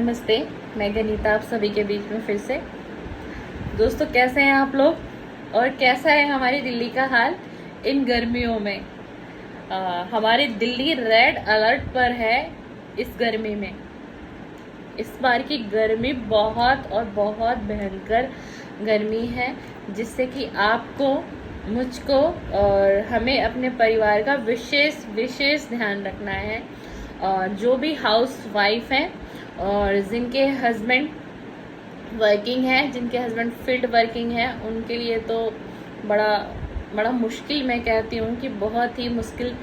नमस्ते, मैं गनीता आप सभी के बीच में फिर से। दोस्तों, कैसे हैं आप लोग और कैसा है हमारी दिल्ली का हाल इन गर्मियों में। हमारी दिल्ली रेड अलर्ट पर है इस गर्मी में। इस बार की गर्मी बहुत और बहुत भयंकर गर्मी है, जिससे कि आपको, मुझको और हमें अपने परिवार का विशेष विशेष ध्यान रखना है। और जो भी हाउस वाइफ हैं और जिनके हस्बैंड वर्किंग है, जिनके हस्बैंड फील्ड वर्किंग है, उनके लिए तो बड़ा बड़ा मुश्किल, मैं कहती हूँ कि बहुत ही मुश्किल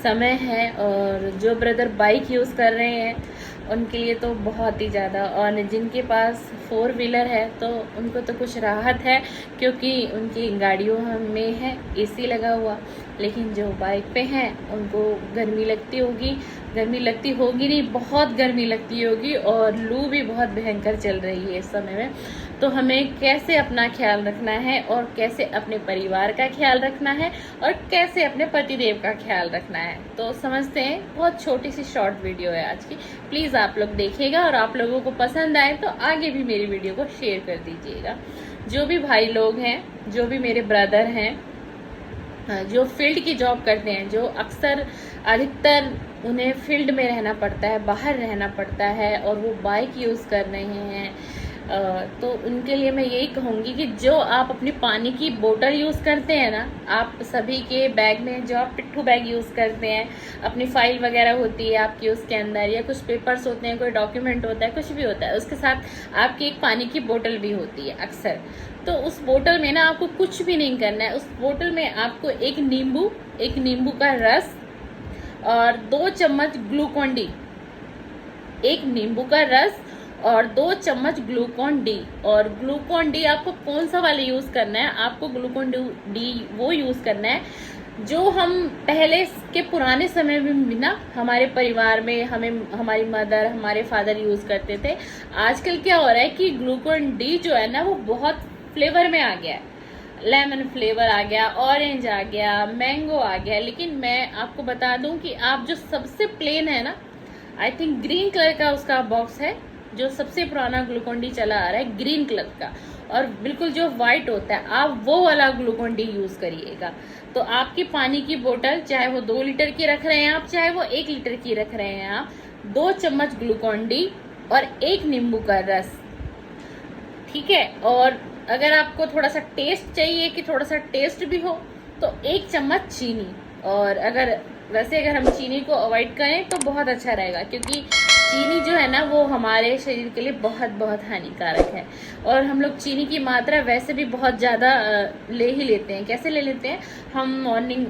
समय है। और जो ब्रदर बाइक यूज़ कर रहे हैं उनके लिए तो बहुत ही ज़्यादा, और जिनके पास 4 व्हीलर है तो उनको तो कुछ राहत है, क्योंकि उनकी गाड़ियों में है एसी लगा हुआ। लेकिन जो बाइक पे हैं उनको गर्मी लगती होगी नहीं, बहुत गर्मी लगती होगी, और लू भी बहुत भयंकर चल रही है इस समय में। तो हमें कैसे अपना ख्याल रखना है और कैसे अपने परिवार का ख्याल रखना है और कैसे अपने पतिदेव का ख्याल रखना है, तो समझते हैं। बहुत छोटी सी शॉर्ट वीडियो है आज की, प्लीज़ आप लोग देखिएगा, और आप लोगों को पसंद आए तो आगे भी मेरी वीडियो को शेयर कर दीजिएगा। जो भी भाई लोग हैं, जो भी मेरे ब्रदर हैं, जो फील्ड की जॉब करते हैं, जो अक्सर अधिकतर उन्हें फील्ड में रहना पड़ता है, बाहर रहना पड़ता है, और वो बाइक यूज़ कर रहे हैं, तो उनके लिए मैं यही कहूँगी कि जो आप अपनी पानी की बोतल यूज़ करते हैं ना, आप सभी के बैग में जो आप पिट्ठू बैग यूज़ करते हैं, अपनी फाइल वगैरह होती है आपकी उसके अंदर, या कुछ पेपर्स होते हैं, कोई डॉक्यूमेंट होता है, कुछ भी होता है, उसके साथ आपकी एक पानी की बोतल भी होती है अक्सर। तो उस बोतल में ना आपको कुछ भी नहीं करना है। उस बोतल में आपको एक नींबू का रस और 2 चम्मच ग्लूकॉन डी, एक नींबू का रस और 2 चम्मच ग्लूकॉन डी। और ग्लूकॉन डी आपको कौन सा वाला यूज़ करना है? आपको ग्लूकॉन डी वो यूज़ करना है जो हम पहले के पुराने समय में भी ना हमारे परिवार में हमें हमारी मदर, हमारे फादर यूज़ करते थे। आजकल क्या हो रहा है कि ग्लूकॉन डी जो है ना वो बहुत फ्लेवर में आ गया है। लेमन फ्लेवर आ गया, ऑरेंज आ गया, मैंगो आ गया। लेकिन मैं आपको बता दूं कि आप जो सबसे प्लेन है ना, आई थिंक ग्रीन कलर का उसका बॉक्स है, जो सबसे पुराना ग्लूकॉन डी चला आ रहा है ग्रीन कलर का, और बिल्कुल जो वाइट होता है, आप वो वाला ग्लूकॉन डी यूज़ करिएगा। तो आपकी पानी की बोतल, चाहे वो 2 लीटर की रख रहे हैं आप, चाहे वो 1 लीटर की रख रहे हैं आप, 2 चम्मच ग्लूकॉन डी और 1 नींबू का रस, ठीक है। और अगर आपको थोड़ा सा टेस्ट चाहिए कि थोड़ा सा टेस्ट भी हो, तो 1 चम्मच चीनी। और अगर हम चीनी को अवॉइड करें तो बहुत अच्छा रहेगा, क्योंकि चीनी जो है ना वो हमारे शरीर के लिए बहुत बहुत हानिकारक है। और हम लोग चीनी की मात्रा वैसे भी बहुत ज़्यादा ले ही लेते हैं। कैसे ले लेते हैं? हम मॉर्निंग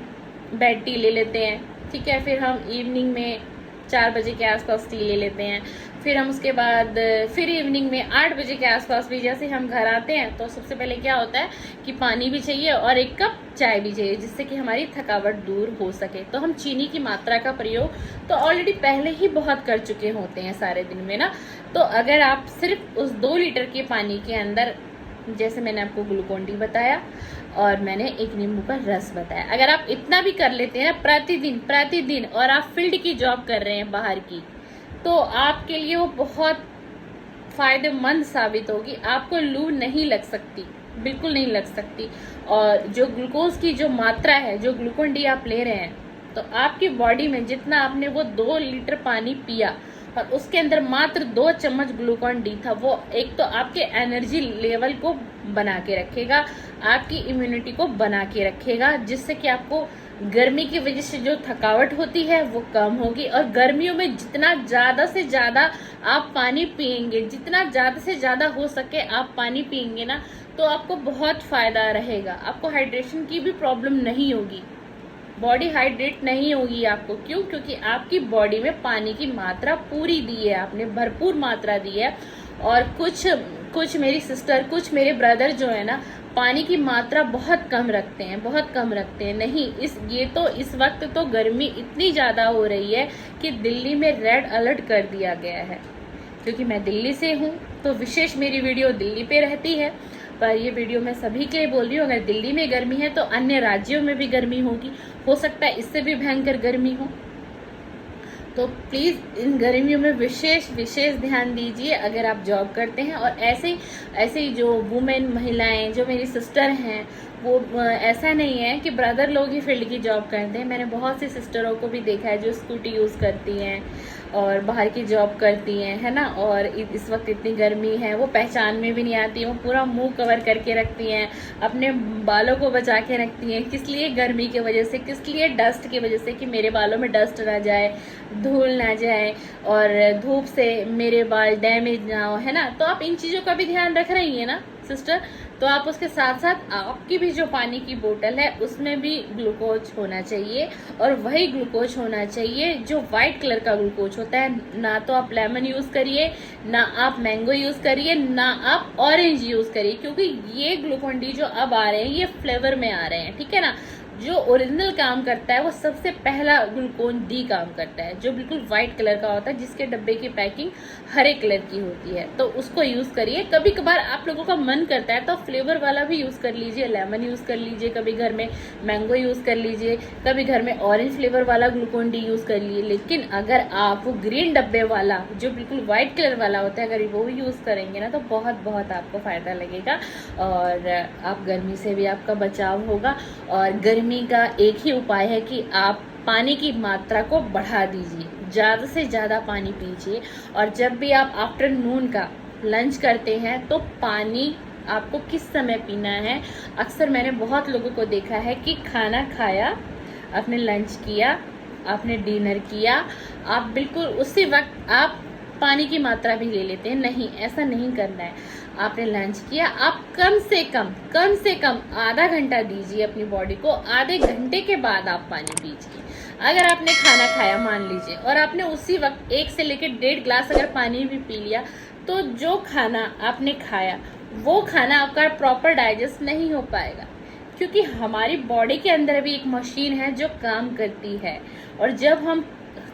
बेड टी ले लेते हैं, ठीक है, फिर हम इवनिंग में 4 बजे के आसपास टी ले लेते हैं, फिर हम उसके बाद फिर इवनिंग में 8 बजे के आसपास भी जैसे हम घर आते हैं तो सबसे पहले क्या होता है कि पानी भी चाहिए और 1 कप चाय भी चाहिए, जिससे कि हमारी थकावट दूर हो सके। तो हम चीनी की मात्रा का प्रयोग तो ऑलरेडी पहले ही बहुत कर चुके होते हैं सारे दिन में ना। तो अगर आप सिर्फ उस 2 लीटर के पानी के अंदर, जैसे मैंने आपको ग्लूकॉन डी बताया और मैंने 1 नींबू का रस बताया, अगर आप इतना भी कर लेते हैं प्रतिदिन, और आप फील्ड की जॉब कर रहे हैं बाहर की, तो आपके लिए वो बहुत फायदेमंद साबित होगी। आपको लू नहीं लग सकती, बिल्कुल नहीं लग सकती। और जो ग्लूकोज की जो मात्रा है, जो ग्लूकॉन डी आप ले रहे हैं, तो आपकी बॉडी में जितना आपने वो 2 लीटर पानी पिया और उसके अंदर मात्र 2 चम्मच ग्लूकॉन डी था, वो एक तो आपके एनर्जी लेवल को बना के रखेगा, आपकी इम्यूनिटी को बना के रखेगा, जिससे कि आपको गर्मी की वजह से जो थकावट होती है वो कम होगी। और गर्मियों में जितना ज़्यादा से ज़्यादा आप पानी पिएंगे, जितना ज़्यादा से ज़्यादा हो सके आप पानी पिएंगे ना, तो आपको बहुत फ़ायदा रहेगा। आपको हाइड्रेशन की भी प्रॉब्लम नहीं होगी, बॉडी हाइड्रेट नहीं होगी आपको। क्यों? क्योंकि आपकी बॉडी में पानी की मात्रा पूरी दी है, आपने भरपूर मात्रा दी है। और कुछ मेरी सिस्टर, कुछ मेरे ब्रदर जो है ना, पानी की मात्रा बहुत कम रखते हैं। नहीं, इस वक्त तो गर्मी इतनी ज़्यादा हो रही है कि दिल्ली में रेड अलर्ट कर दिया गया है। क्योंकि मैं दिल्ली से हूँ तो विशेष मेरी वीडियो दिल्ली पे रहती है, पर ये वीडियो मैं सभी के लिए बोल रही हूँ। अगर दिल्ली में गर्मी है तो अन्य राज्यों में भी गर्मी होगी, हो सकता है इससे भी भयंकर गर्मी हो। तो प्लीज़ इन गर्मियों में विशेष विशेष ध्यान दीजिए अगर आप जॉब करते हैं। और ऐसे ही जो वुमेन महिलाएं जो मेरी सिस्टर हैं, वो ऐसा नहीं है कि ब्रदर लोग ही फील्ड की जॉब करते हैं। मैंने बहुत सी सिस्टरों को भी देखा है जो स्कूटी यूज़ करती हैं और बाहर की जॉब करती हैं, है ना। और इस वक्त इतनी गर्मी है, वो पहचान में भी नहीं आती, वो पूरा मुंह कवर करके रखती हैं, अपने बालों को बचा के रखती हैं। किस लिए? गर्मी की वजह से। किस लिए? डस्ट की वजह से, कि मेरे बालों में डस्ट ना जाए, धूल ना जाए और धूप से मेरे बाल डैमेज ना हो, है ना। तो आप इन चीज़ों का भी ध्यान रख रही हैं ना सिस्टर। तो आप उसके साथ साथ आपकी भी जो पानी की बोतल है उसमें भी ग्लूकोज होना चाहिए, और वही ग्लूकोज होना चाहिए जो वाइट कलर का ग्लूकोज होता है। ना तो आप लेमन यूज़ करिए, ना आप मैंगो यूज़ करिए, ना आप ऑरेंज यूज़ करिए, क्योंकि ये ग्लूकोन डी जो अब आ रहे हैं ये फ्लेवर में आ रहे हैं, ठीक है ना। जो ओरिजिनल काम करता है वो सबसे पहला ग्लूकोन डी काम करता है, जो बिल्कुल वाइट कलर का होता है, जिसके डब्बे की पैकिंग हरे कलर की होती है। तो उसको यूज़ करिए। कभी कभार आप लोगों का मन करता है तो फ्लेवर वाला भी यूज़ कर लीजिए, लेमन यूज़ कर लीजिए, कभी घर में मैंगो यूज़ कर लीजिए, कभी घर में ऑरेंज फ्लेवर वाला ग्लूकोन डी यूज़ कर लीजिए। लेकिन अगर आप वो ग्रीन डब्बे वाला जो बिल्कुल वाइट कलर वाला होता है, अगर वो यूज़ करेंगे ना तो बहुत बहुत आपको फ़ायदा लगेगा, और आप गर्मी से भी आपका बचाव होगा। और गर्मी का एक ही उपाय है कि आप पानी की मात्रा को बढ़ा दीजिए, ज़्यादा से ज़्यादा पानी पीजिए। और जब भी आप आफ्टरनून का लंच करते हैं तो पानी आपको किस समय पीना है। अक्सर मैंने बहुत लोगों को देखा है कि खाना खाया, आपने लंच किया, आपने डिनर किया, आप बिल्कुल उसी वक्त आप पानी की मात्रा भी ले लेते हैं। नहीं, ऐसा नहीं करना है। आपने लंच किया, आप कम से कम आधा घंटा दीजिए अपनी बॉडी को, आधे घंटे के बाद आप पानी पीजिए। अगर आपने खाना खाया मान लीजिए और आपने उसी वक्त 1 से लेकर 1.5 गिलास अगर पानी भी पी लिया, तो जो खाना आपने खाया वो खाना आपका प्रॉपर डाइजेस्ट नहीं हो पाएगा, क्योंकि हमारी बॉडी के अंदर भी एक मशीन है जो काम करती है। और जब हम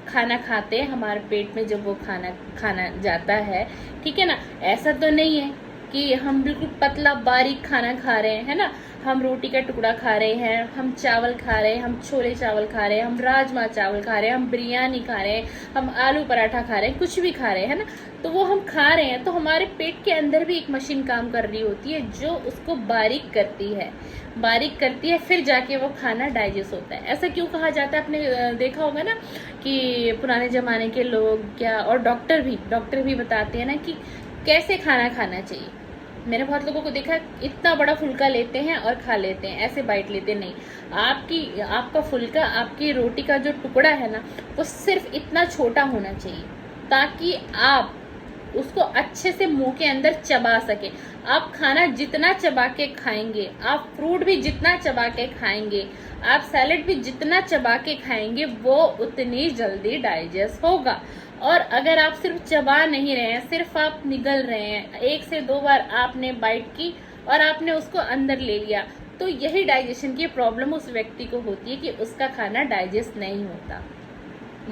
खाना खाते हैं, हमारे पेट में जब वो खाना जाता है, ठीक है ना, ऐसा तो नहीं है कि हम बिल्कुल पतला बारीक खाना खा रहे हैं, है ना। हम रोटी का टुकड़ा खा रहे हैं, हम चावल खा रहे हैं, हम छोले चावल खा रहे हैं, हम राजमा चावल खा रहे हैं, हम बिरयानी खा रहे हैं, हम आलू पराठा खा रहे हैं, कुछ भी खा रहे हैं, है ना। तो वो हम खा रहे हैं तो हमारे पेट के अंदर भी एक मशीन काम कर रही होती है जो उसको बारीक करती है, फिर जाके वो खाना डाइजेस्ट होता है। ऐसा क्यों कहा जाता है? आपने देखा होगा ना कि पुराने ज़माने के लोग क्या, और डॉक्टर भी बताते हैं ना कि कैसे खाना खाना चाहिए। मैंने बहुत लोगों को देखा, इतना बड़ा फुल्का लेते हैं और खा लेते हैं, ऐसे बाइट लेते नहीं। आपका फुल्का, आपकी रोटी का जो टुकड़ा है ना, वो सिर्फ इतना छोटा होना चाहिए ताकि आप उसको अच्छे से मुंह के अंदर चबा सके। आप खाना जितना चबा के खाएंगे, आप फ्रूट भी जितना चबा के खाएंगे, आप सैलेड भी जितना चबा के खाएंगे, वो उतनी जल्दी डाइजेस्ट होगा। और अगर आप सिर्फ चबा नहीं रहे हैं, सिर्फ आप निगल रहे हैं, 1 से 2 बार आपने बाइट की और आपने उसको अंदर ले लिया, तो यही डाइजेशन की प्रॉब्लम उस व्यक्ति को होती है कि उसका खाना डाइजेस्ट नहीं होता।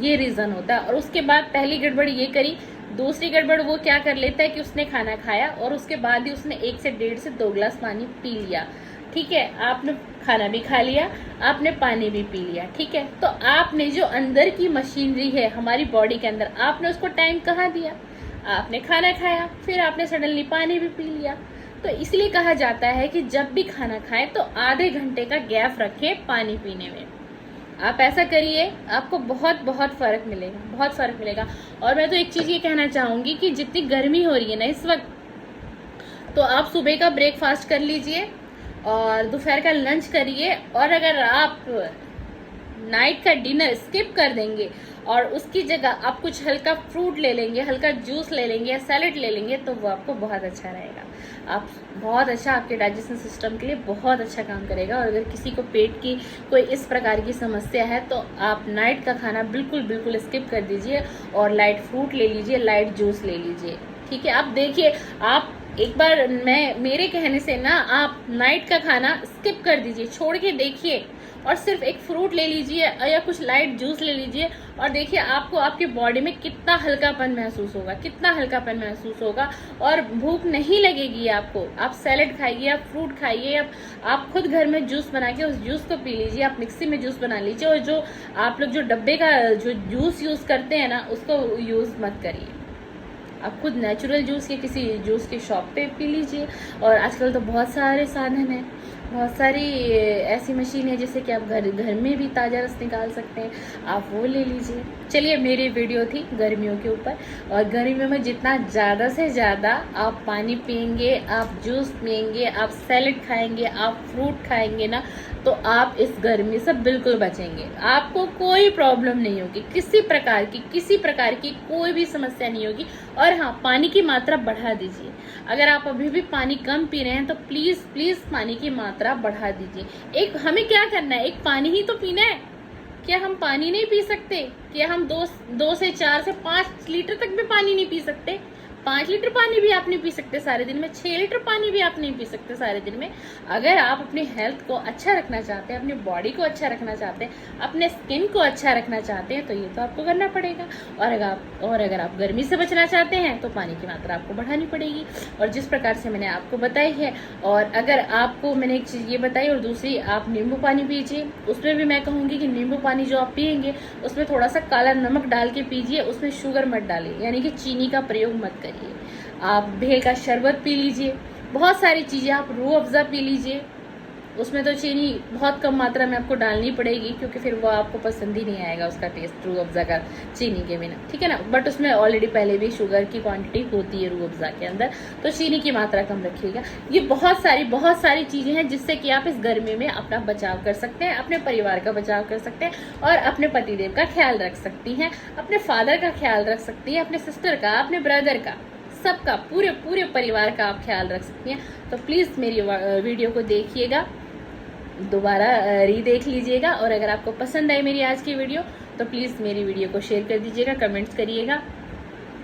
ये रीज़न होता है। और उसके बाद पहली गड़बड़ ये करी, दूसरी गड़बड़ वो क्या कर लेता है कि उसने खाना खाया और उसके बाद ही उसने 1 से 1.5 से 2 गिलास पानी पी लिया। ठीक है, आपने खाना भी खा लिया, आपने पानी भी पी लिया, ठीक है। तो आपने जो अंदर की मशीनरी है हमारी बॉडी के अंदर, आपने उसको टाइम कहाँ दिया? आपने खाना खाया, फिर आपने सडनली पानी भी पी लिया। तो इसलिए कहा जाता है कि जब भी खाना खाएं तो आधे घंटे का गैप रखें पानी पीने में। आप ऐसा करिए, आपको बहुत बहुत फ़र्क मिलेगा, बहुत फ़र्क मिलेगा। और मैं तो एक चीज़ ये कहना चाहूँगी कि जितनी गर्मी हो रही है ना इस वक्त, तो आप सुबह का ब्रेकफास्ट कर लीजिए और दोपहर का लंच करिए, और अगर आप नाइट का डिनर स्किप कर देंगे और उसकी जगह आप कुछ हल्का फ्रूट ले लेंगे, हल्का जूस ले लेंगे या सैलेड ले लेंगे, तो वो आपको बहुत अच्छा रहेगा। आप बहुत अच्छा, आपके डाइजेशन सिस्टम के लिए बहुत अच्छा काम करेगा। और अगर किसी को पेट की कोई इस प्रकार की समस्या है तो आप नाइट का खाना बिल्कुल स्किप कर दीजिए और लाइट फ्रूट ले लीजिए, लाइट जूस ले लीजिए, ठीक है। आप देखिए, आप एक बार मेरे कहने से ना आप नाइट का खाना स्किप कर दीजिए, छोड़ के देखिए, और सिर्फ एक फ्रूट ले लीजिए या कुछ लाइट जूस ले लीजिए और देखिए आपको आपके बॉडी में कितना हल्कापन महसूस होगा, कितना हल्कापन महसूस होगा और भूख नहीं लगेगी आपको। आप सैलेड खाइए, आप फ्रूट खाइए, आप खुद घर में जूस बना के उस जूस को पी लीजिए, आप मिक्सी में जूस बना लीजिए और जो आप लोग जो डब्बे का जो जूस यूज करते हैं ना उसको यूज मत करिए। आप खुद नेचुरल जूस या किसी जूस की शॉप पे पी लीजिए। और आजकल तो बहुत सारे साधन हैं, बहुत सारी ऐसी मशीन है जिससे कि आप घर में भी ताज़ा रस निकाल सकते हैं, आप वो ले लीजिए। चलिए, मेरी वीडियो थी गर्मियों के ऊपर, और गर्मियों में जितना ज़्यादा से ज़्यादा आप पानी पियेंगे, आप जूस पियेंगे, आप सैलेड खाएंगे, आप फ्रूट खाएंगे ना, तो आप इस गर्मी से बिल्कुल बचेंगे। आपको कोई प्रॉब्लम नहीं होगी, किसी प्रकार की कोई भी समस्या नहीं होगी। और हाँ, पानी की मात्रा बढ़ा दीजिए। अगर आप अभी भी पानी कम पी रहे हैं तो प्लीज प्लीज पानी की मात्रा बढ़ा दीजिए। हमें क्या करना है, एक पानी ही तो पीना है। क्या हम पानी नहीं पी सकते? क्या हम 2 से 4 से 5 लीटर तक भी पानी नहीं पी सकते? 5 लीटर पानी भी आप नहीं पी सकते सारे दिन में, 6 लीटर पानी भी आप नहीं पी सकते सारे दिन में। अगर आप अपनी हेल्थ को अच्छा रखना चाहते हैं, अपनी बॉडी को अच्छा रखना चाहते हैं, अपने स्किन को अच्छा रखना चाहते हैं, तो ये तो आपको करना पड़ेगा। और अगर आप गर्मी से बचना चाहते हैं तो पानी की मात्रा आपको बढ़ानी पड़ेगी, और जिस प्रकार से मैंने आपको बताई है। और अगर आपको मैंने एक चीज़ ये बताई, और दूसरी, आप नींबू पानी पीजिए। उसमें भी मैं कहूँगी कि नींबू पानी जो आप पियेंगे उसमें थोड़ा सा काला नमक डाल के पीजिए, उसमें शुगर मत डालिए, यानी कि चीनी का प्रयोग मत करिए। आप बेल का शरबत पी लीजिए, बहुत सारी चीज़ें, आप रूह अफ़ज़ा पी लीजिए। उसमें तो चीनी बहुत कम मात्रा में आपको डालनी पड़ेगी, क्योंकि फिर वो आपको पसंद ही नहीं आएगा उसका टेस्ट रूह अफ़ज़ा का चीनी के बिना, ठीक है ना। बट उसमें ऑलरेडी पहले भी शुगर की क्वांटिटी होती है रूह अफ़ज़ा के अंदर, तो चीनी की मात्रा कम रखिएगा। ये बहुत सारी चीज़ें हैं जिससे कि आप इस गर्मी में अपना बचाव कर सकते हैं, अपने परिवार का बचाव कर सकते हैं, और अपने पतिदेव का ख्याल रख सकती हैं, अपने फादर का ख्याल रख सकती हैं, अपने सिस्टर का, अपने ब्रदर का, सबका, पूरे परिवार का आप ख्याल रख सकती हैं। तो प्लीज़ मेरी वीडियो को देखिएगा, दोबारा रीदेख लीजिएगा, और अगर आपको पसंद आई मेरी आज की वीडियो तो प्लीज़ मेरी वीडियो को शेयर कर दीजिएगा, कमेंट्स करिएगा।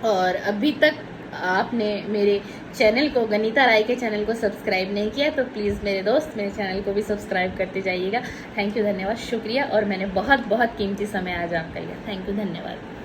और अभी तक आपने मेरे चैनल को, गनीता राय के चैनल को सब्सक्राइब नहीं किया तो प्लीज़ मेरे दोस्त मेरे चैनल को भी सब्सक्राइब करते जाइएगा। थैंक यू, धन्यवाद, शुक्रिया। और मैंने बहुत कीमती समय आज आपका लिया। थैंक यू, धन्यवाद।